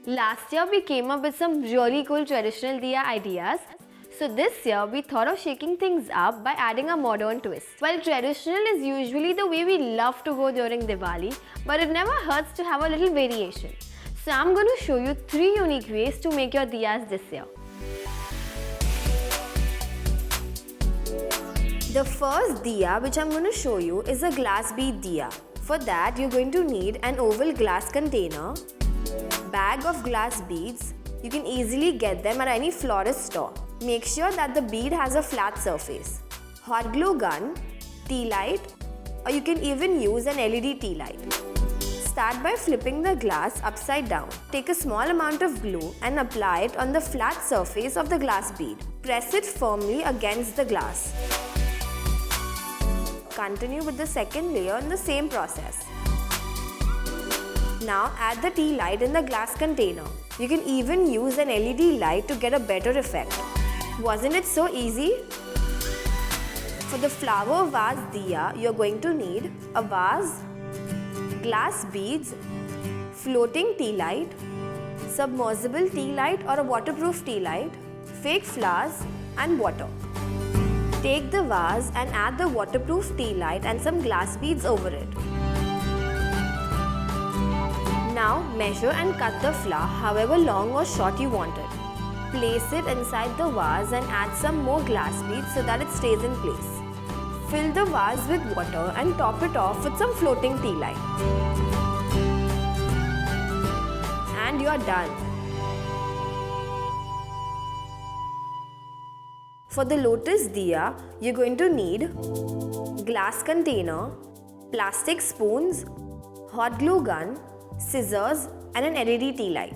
Last year we came up with some really cool traditional diya ideas. So this year we thought of shaking things up by adding a modern twist. While traditional is usually the way we love to go during Diwali, but it never hurts to have a little variation. So I'm going to show you 3 unique ways to make your diyas this year. The first diya which I'm going to show you is a glass bead diya. For that you're going to need an oval glass container, bag of glass beads. You can easily get them at any florist store. Make sure that the bead has a flat surface. Hot glue gun, tea light, or you can even use an LED tea light. Start by flipping the glass upside down. Take a small amount of glue and apply it on the flat surface of the glass bead. Press it firmly against the glass. Continue with the second layer in the same process. Now add the tea light in the glass container. You can even use an LED light to get a better effect. Wasn't it so easy? For the flower vase diya, you're going to need a vase, glass beads, floating tea light, submersible tea light or a waterproof tea light, fake flowers and water. Take the vase and add the waterproof tea light and some glass beads over it. Now measure and cut the flower however long or short you want it. Place it inside the vase and add some more glass beads so that it stays in place. Fill the vase with water and top it off with some floating tea light. And you are done. For the lotus diya, you're going to need glass container, plastic spoons, hot glue gun, scissors and an LED tea light.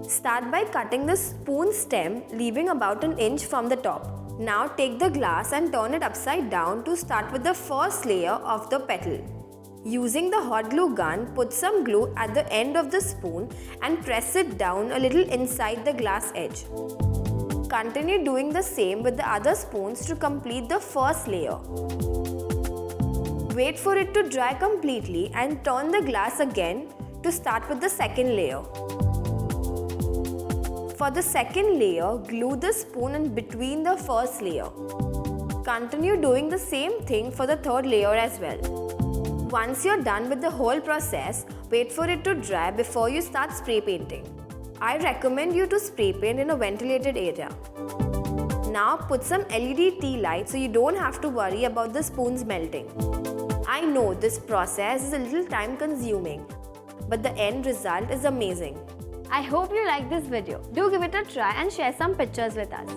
Start by cutting the spoon stem, leaving about an inch from the top. Now take the glass and turn it upside down to start with the first layer of the petal. Using the hot glue gun, put some glue at the end of the spoon and press it down a little inside the glass edge. Continue doing the same with the other spoons to complete the first layer. Wait for it to dry completely and turn the glass again to start with the second layer. For the second layer, glue the spoon in between the first layer. Continue doing the same thing for the third layer as well. Once you're done with the whole process, wait for it to dry before you start spray painting. I recommend you to spray paint in a ventilated area. Now put some LED tea light so you don't have to worry about the spoons melting. I know this process is a little time consuming, but the end result is amazing. I hope you like this video. Do give it a try and share some pictures with us.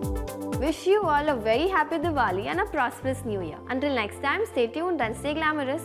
Wish you all a very happy Diwali and a prosperous new year. Until next time, stay tuned and stay glamorous.